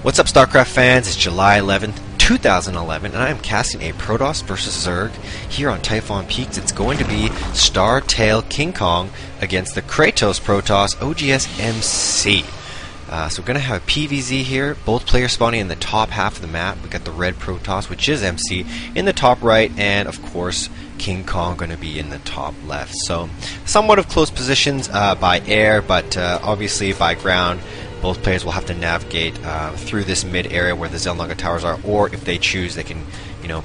What's up, StarCraft fans? It's July 11th, 2011, and I am casting a Protoss versus Zerg here on Typhon Peaks. It's going to be StartaleKingKong against the Kratos Protoss oGsMC. So we're going to have a PVZ here, both players spawning in the top half of the map. We've got the red Protoss, which is MC, in the top right, and of course King Kong going to be in the top left. So somewhat of close positions by air, but obviously by ground. Both players will have to navigate through this mid area where the Zelnaga towers are, or if they choose, they can,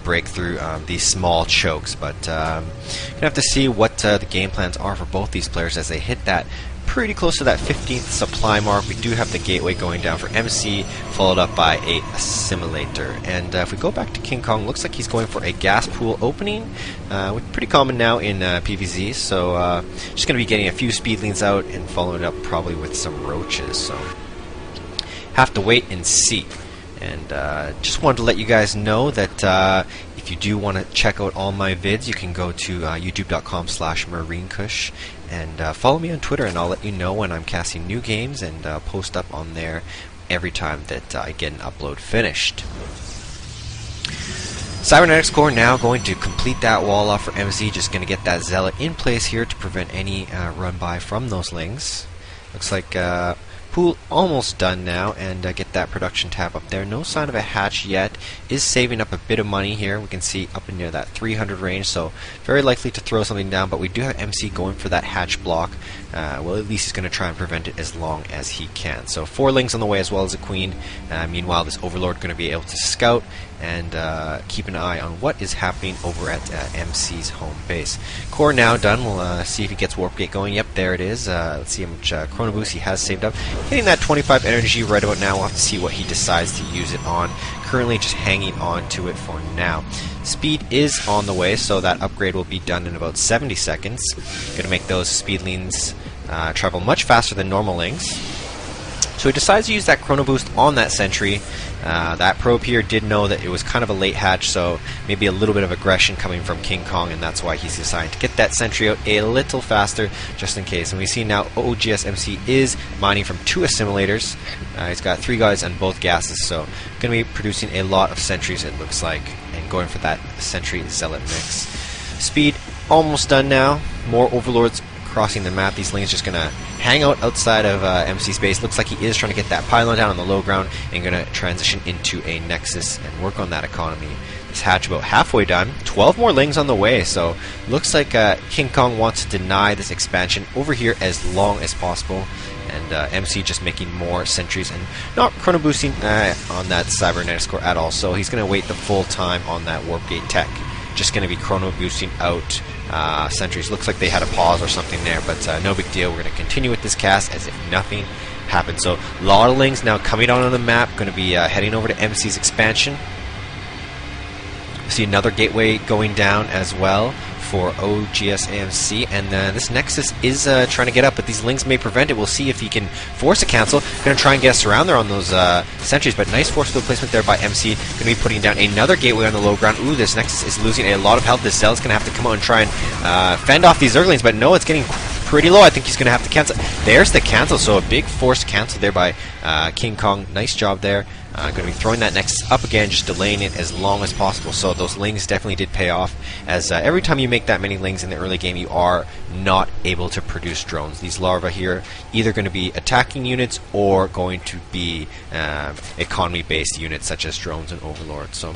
break through these small chokes. But gonna have to see what the game plans are for both these players as they hit that pretty close to that 15th supply mark. We do have the gateway going down for MC, followed up by a assimilator. And if we go back to King Kong, looks like he's going for a gas pool opening, which is pretty common now in PVZ. So just going to be getting a few speedlings out and following it up probably with some roaches. So have to wait and see. And just wanted to let you guys know that if you do want to check out all my vids, you can go to youtube.com/MarineKush and follow me on Twitter, and I'll let you know when I'm casting new games and post up on there every time that I get an upload finished. Cybernetics Core now going to complete that wall off for MC, just going to get that Zealot in place here to prevent any run by from those lings. Looks like pool almost done now, and get that production tab up there. No sign of a hatch yet. Is saving up a bit of money here. We can see up in near that 300 range, so very likely to throw something down, but we do have MC going for that hatch block. Well, at least he's going to try and prevent it as long as he can. So 4 lings on the way as well as a queen. Meanwhile, this Overlord going to be able to scout and keep an eye on what is happening over at MC's home base. Core now done. We'll see if he gets Warp Gate going. Yep, there it is. Let's see how much Chrono Boost he has saved up. Hitting that 25 energy right about now. We'll have to see what he decides to use it on. Currently just hanging on to it for now. Speed is on the way, so that upgrade will be done in about 70 seconds. Going to make those speedlings travel much faster than normal lings. So he decides to use that Chrono Boost on that sentry. That probe here did know that it was kind of a late hatch, so maybe a little bit of aggression coming from King Kong, and that's why he's deciding to get that sentry out a little faster, just in case. And we see now oGsMC is mining from 2 assimilators. He's got 3 guys on both gases, so going to be producing a lot of sentries, it looks like, and going for that sentry Zealot mix. Speed almost done now. More Overlords crossing the map. These lanes just going to hang out outside of MC space. Looks like he is trying to get that pylon down on the low ground and going to transition into a Nexus and work on that economy. This hatch about halfway done. 12 more lings on the way, so looks like King Kong wants to deny this expansion over here as long as possible. And MC just making more sentries and not chrono boosting on that Cybernetics Core at all. So he's going to wait the full time on that Warp Gate tech. Just going to be chrono boosting out sentries. Looks like they had a pause or something there, but no big deal. We're going to continue with this cast as if nothing happened. So a lot of lings now coming down on the map. Going to be heading over to MC's expansion. We see another gateway going down as well for oGsMC, and this Nexus is trying to get up, but these lings may prevent it. We'll see if he can force a cancel. Going to try and get us around there on those sentries, but nice force field placement there by MC. Going to be putting down another gateway on the low ground. Ooh, this Nexus is losing a lot of health. This Zealot's going to have to come out and try and fend off these Zerglings, but no, it's getting pretty low. I think he's going to have to cancel. There's the cancel, so a big forced cancel there by King Kong. Nice job there. Going to be throwing that Nexus up again, just delaying it as long as possible. So those lings definitely did pay off, as every time you make that many lings in the early game, you are not able to produce drones. These larvae here either going to be attacking units or going to be economy-based units such as drones and overlords. So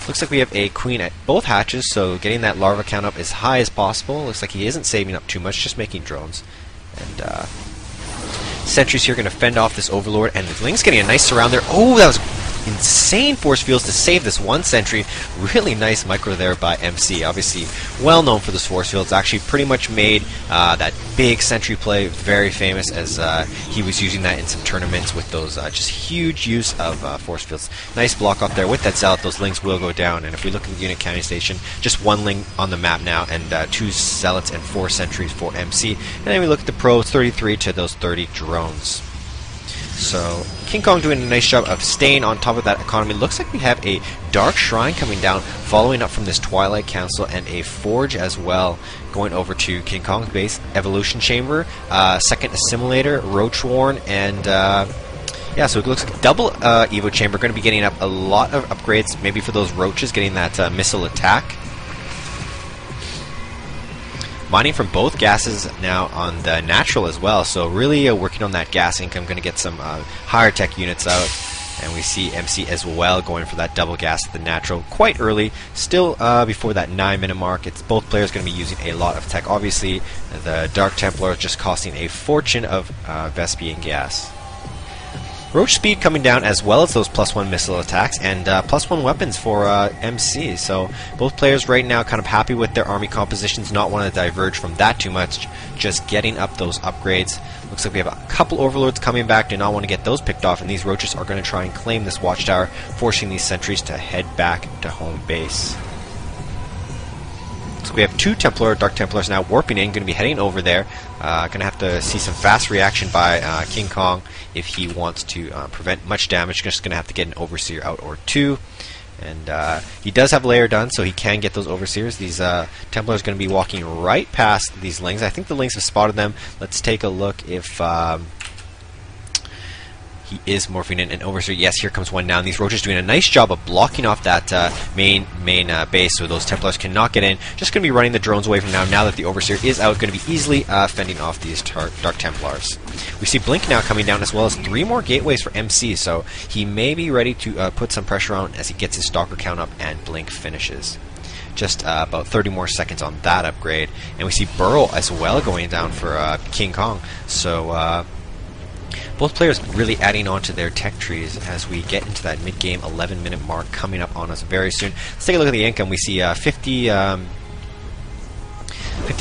looks like we have a queen at both hatches, so getting that larva count up as high as possible. Looks like he isn't saving up too much, just making drones. And sentries here going to fend off this Overlord, and the Ling's getting a nice surround there. Oh, that was insane force fields to save this one sentry. Really nice micro there by MC. Obviously well known for those force fields. Actually pretty much made that big sentry play very famous, as he was using that in some tournaments with those just huge use of force fields. Nice block up there with that Zealot. Those lings will go down, and if we look at the unit counting station, just 1 ling on the map now, and 2 Zealots and 4 sentries for MC. And then we look at the pros, 33 to those 30 drones. So King Kong doing a nice job of staying on top of that economy. Looks like we have a Dark Shrine coming down, following up from this Twilight Council, and a Forge as well going over to King Kong's base. Evolution Chamber, second Assimilator, Roach Warren, and Yeah, so it looks like double Evo Chamber. Going to be getting up a lot of upgrades, maybe for those roaches, getting that missile attack. Mining from both gases now on the natural as well, so really working on that gas income. Going to get some higher tech units out. And we see MC as well going for that double gas at the natural quite early, still before that 9-minute mark. It's both players going to be using a lot of tech. Obviously, the Dark Templar is just costing a fortune of Vespian gas. Roach speed coming down as well as those +1 missile attacks and +1 weapons for MC. So both players right now kind of happy with their army compositions, not want to diverge from that too much, just getting up those upgrades. Looks like we have a couple overlords coming back, do not want to get those picked off, and these roaches are going to try and claim this watchtower, forcing these sentries to head back to home base. So we have two Dark Templars now warping in, going to be heading over there. Going to have to see some fast reaction by King Kong if he wants to prevent much damage. Just going to have to get an Overseer out or two. And he does have layer done, so he can get those Overseers. These Templars going to be walking right past these Lings. I think the Lings have spotted them. Let's take a look if he is morphing in an Overseer. Yes, here comes one now. And these roaches doing a nice job of blocking off that main base, so those Templars cannot get in. Just going to be running the drones away from now that the Overseer is out. Going to be easily fending off these Dark Templars. We see Blink now coming down, as well as 3 more gateways for MC, so he may be ready to put some pressure on as he gets his Stalker count up and Blink finishes. Just about 30 more seconds on that upgrade. And we see Burrow as well going down for King Kong. So both players really adding on to their tech trees as we get into that mid-game 11-minute mark coming up on us very soon. Let's take a look at the income. We see 50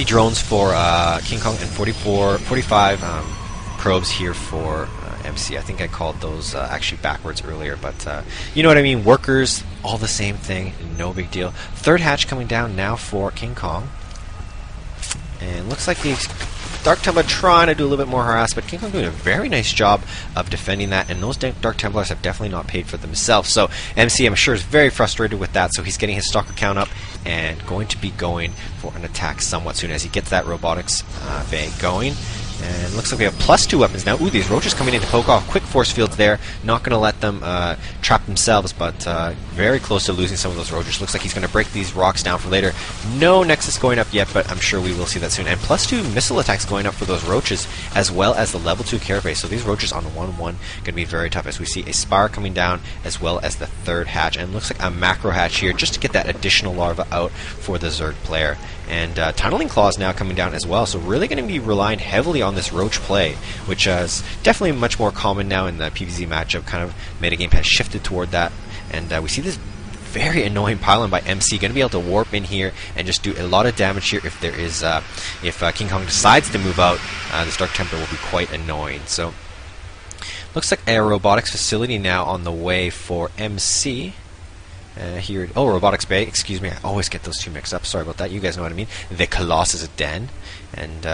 drones for King Kong and 45 probes here for MC. I think I called those actually backwards earlier, but you know what I mean. Workers, all the same thing, no big deal. Third hatch coming down now for King Kong. And looks like the Dark Templar trying to do a little bit more harass, but King Kong doing a very nice job of defending that, and those Dark Templars have definitely not paid for themselves. So MC, I'm sure, is very frustrated with that, so he's getting his Stalker count up and going to be going for an attack somewhat soon as he gets that robotics bay going. And looks like we have +2 weapons now. Ooh, these roaches coming in to poke off. Quick force fields there. Not going to let them trap themselves, but very close to losing some of those roaches. Looks like he's going to break these rocks down for later. No Nexus going up yet, but I'm sure we will see that soon. And +2 missile attacks going up for those roaches, as well as the level 2 carapace. So these roaches on 1-1 going to be very tough, as we see a Spire coming down, as well as the third hatch. And it looks like a macro hatch here, just to get that additional larva out for the Zerg player. And Tunneling Claws now coming down as well, so really going to be relying heavily on this roach play, which is definitely much more common now in the PvZ matchup. Kind of metagame has shifted toward that, and we see this very annoying pylon by MC, going to be able to warp in here and just do a lot of damage here. If there is, if King Kong decides to move out, this Dark Templar will be quite annoying. So looks like a robotics facility now on the way for MC. Here, Robotics Bay, excuse me, I always get those two mixed up, sorry about that, you guys know what I mean. The Colossus Den, and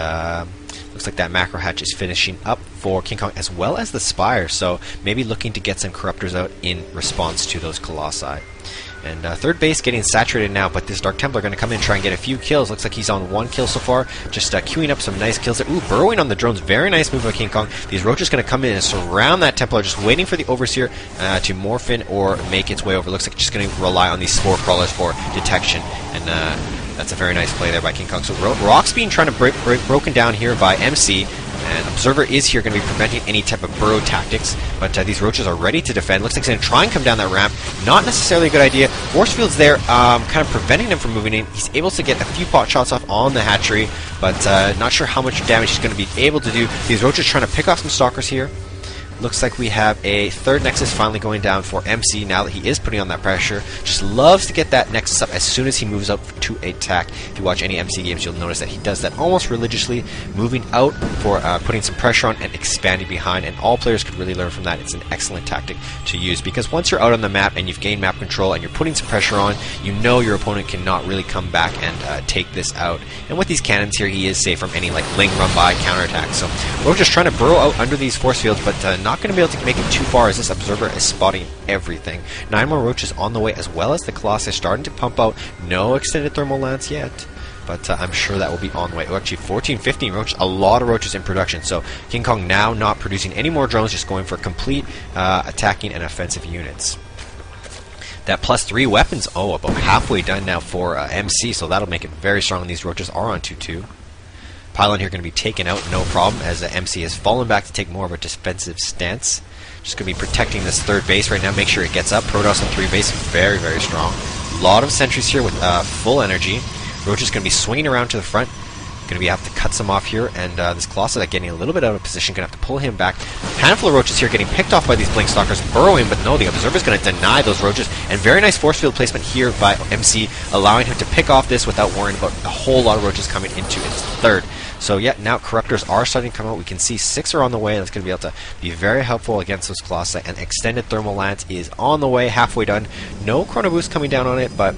looks like that macro hatch is finishing up for King Kong, as well as the Spire, so maybe looking to get some Corruptors out in response to those Colossi. And third base getting saturated now, but this Dark Templar going to come in and try and get a few kills. Looks like he's on 1 kill so far, just queuing up some nice kills there. Ooh, burrowing on the drones, very nice move by King Kong. These roaches going to come in and surround that Templar, just waiting for the Overseer to morph in or make its way over. Looks like just going to rely on these Spore Crawlers for detection, and that's a very nice play there by King Kong. So rocks being trying to broken down here by MC. And Observer is here going to be preventing any type of burrow tactics, but these roaches are ready to defend. Looks like he's going to try and come down that ramp. Not necessarily a good idea. Force fields there, kind of preventing him from moving in. He's able to get a few pot shots off on the hatchery, but not sure how much damage he's going to be able to do. These roaches trying to pick off some stalkers here. Looks like we have a third Nexus finally going down for MC now that he is putting on that pressure. Just loves to get that Nexus up as soon as he moves up to attack. If you watch any MC games, you'll notice that he does that almost religiously, moving out for putting some pressure on and expanding behind, and all players could really learn from that. It's an excellent tactic to use, because once you're out on the map and you've gained map control and you're putting some pressure on, you know your opponent cannot really come back and take this out. And with these cannons here, he is safe from any like Ling run-by counterattack. So we're just trying to burrow out under these force fields, but not going to be able to make it too far, as this Observer is spotting everything. 9 more roaches on the way, as well as the Colossus starting to pump out. No extended thermal lance yet. but I'm sure that will be on the way. Oh, actually, 14, 15 roaches, a lot of roaches in production. So King Kong now not producing any more drones, just going for complete attacking and offensive units. That +3 weapons, about halfway done now for MC, so that'll make it very strong. And these roaches are on 2-2. Pylon here going to be taken out, no problem, as MC has fallen back to take more of a defensive stance. Just going to be protecting this third base right now, make sure it gets up. Protoss on 3 base, very, very strong. A lot of sentries here with full energy. Roach is going to be swinging around to the front. Going to have to cut some off here, and this Colossus getting a little bit out of position. Going to have to pull him back. Handful of roaches here getting picked off by these Blink Stalkers, burrowing, but no, the Observer's going to deny those roaches. And very nice force field placement here by MC, allowing him to pick off this without worrying about a whole lot of roaches coming into its third. So yeah, now Corruptors are starting to come out. We can see 6 are on the way. That's going to be able to be very helpful against those Colossi. And Extended Thermal Lance is on the way, halfway done. No Chrono Boost coming down on it, but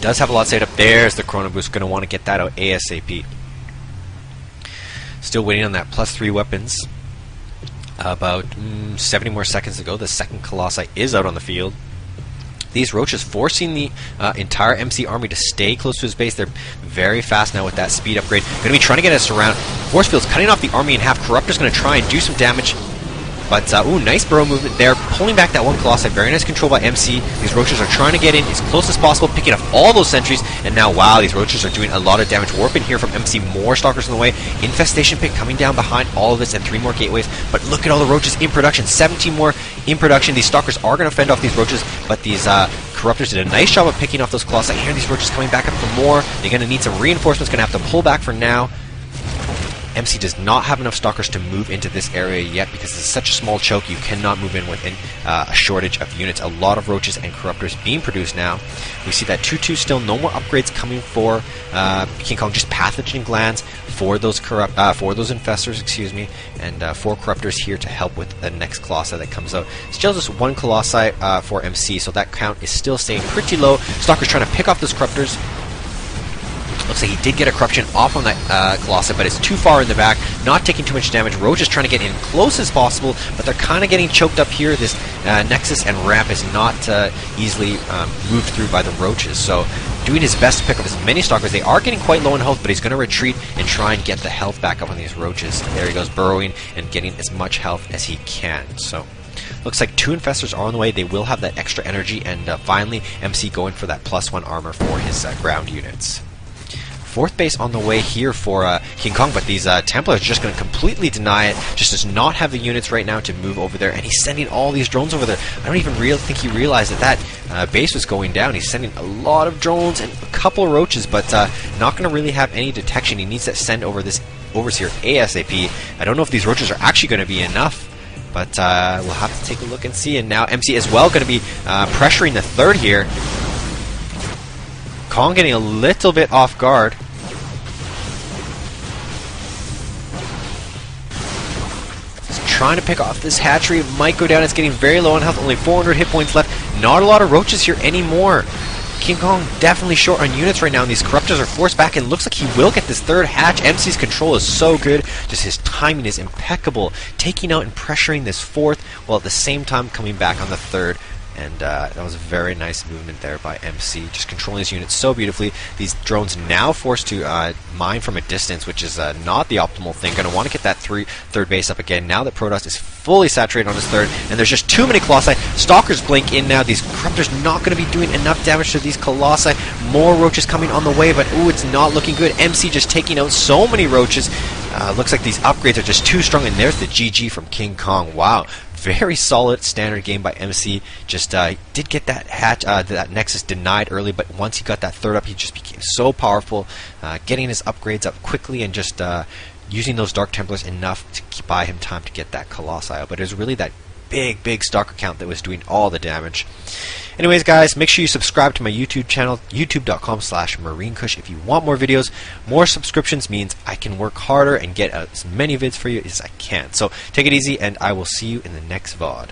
does have a lot saved up. There's the Chrono Boost. Going to want to get that out ASAP. Still waiting on that +3 weapons. About 70 more seconds to go. The second Colossi is out on the field. These roaches forcing the entire MC army to stay close to his base. They're very fast now with that speed upgrade. Going to be trying to get us around. Force field's cutting off the army in half. Corruptor's going to try and do some damage. But, nice burrow movement there. Pulling back that one Colossi. Very nice control by MC. These roaches are trying to get in as close as possible, picking up all those sentries. And now, wow, these roaches are doing a lot of damage. Warp in here from MC. More Stalkers in the way. Infestation Pit coming down behind all of this, and 3 more gateways. But look at all the roaches in production. 17 more in production. These Stalkers are going to fend off these roaches, but these Corruptors did a nice job of picking off those Colossi. Here, these roaches coming back up for more. They're going to need some reinforcements. Going to have to pull back for now. MC does not have enough Stalkers to move into this area yet because it's such a small choke. You cannot move in within a shortage of units. A lot of roaches and Corruptors being produced now. We see that 2-2 still. No more upgrades coming for King Kong. Just pathogen glands for those infestors, excuse me, and 4 Corruptors here to help with the next Colossi that comes out. Still just 1 Colossi for MC, so that count is still staying pretty low. Stalkers trying to pick off those Corruptors. Looks like he did get a corruption off on that Colossi, but it's too far in the back, not taking too much damage. Roach is trying to get in close as possible, but they're kind of getting choked up here. This Nexus and ramp is not easily moved through by the roaches, so doing his best to pick up as many Stalkers. They are getting quite low in health, but he's going to retreat and try and get the health back up on these roaches. And there he goes, burrowing and getting as much health as he can. So looks like 2 infestors are on the way. They will have that extra energy, and finally MC going for that +1 armor for his ground units. 4th base on the way here for King Kong, but these Templars are just going to completely deny it. Just does not have the units right now to move over there, and he's sending all these drones over there. I don't even think he realized that base was going down. He's sending a lot of drones and a couple of roaches, but not going to really have any detection. He needs to send over this overseer ASAP. I don't know if these roaches are actually going to be enough, but we'll have to take a look and see. And now MC as well going to be pressuring the third here. Kong getting a little bit off guard. He's trying to pick off this hatchery. It might go down. It's getting very low on health. Only 400 hit points left. Not a lot of roaches here anymore. King Kong definitely short on units right now, and these Corruptors are forced back, and looks like he will get this third hatch. MC's control is so good. Just his timing is impeccable. Taking out and pressuring this 4th, while at the same time coming back on the 3rd. And that was a very nice movement there by MC, just controlling his units so beautifully. These drones now forced to mine from a distance, which is not the optimal thing. Going to want to get that third base up again now that Protoss is fully saturated on his 3rd, and there's just too many Colossi. Stalkers blink in now. These Corruptors not going to be doing enough damage to these Colossi. More roaches coming on the way, but ooh, it's not looking good. MC just taking out so many roaches. Looks like these upgrades are just too strong, and there's the GG from King Kong. Wow. Very solid standard game by MC. Just did get that that Nexus denied early, but once he got that 3rd up, he just became so powerful, getting his upgrades up quickly and just using those Dark Templars enough to buy him time to get that Colossi out. But it was really that big Stalker count that was doing all the damage. Anyways, guys, make sure you subscribe to my YouTube channel, youtube.com/MarineKush, if you want more videos. More subscriptions means I can work harder and get as many vids for you as I can. So take it easy, and I will see you in the next VOD.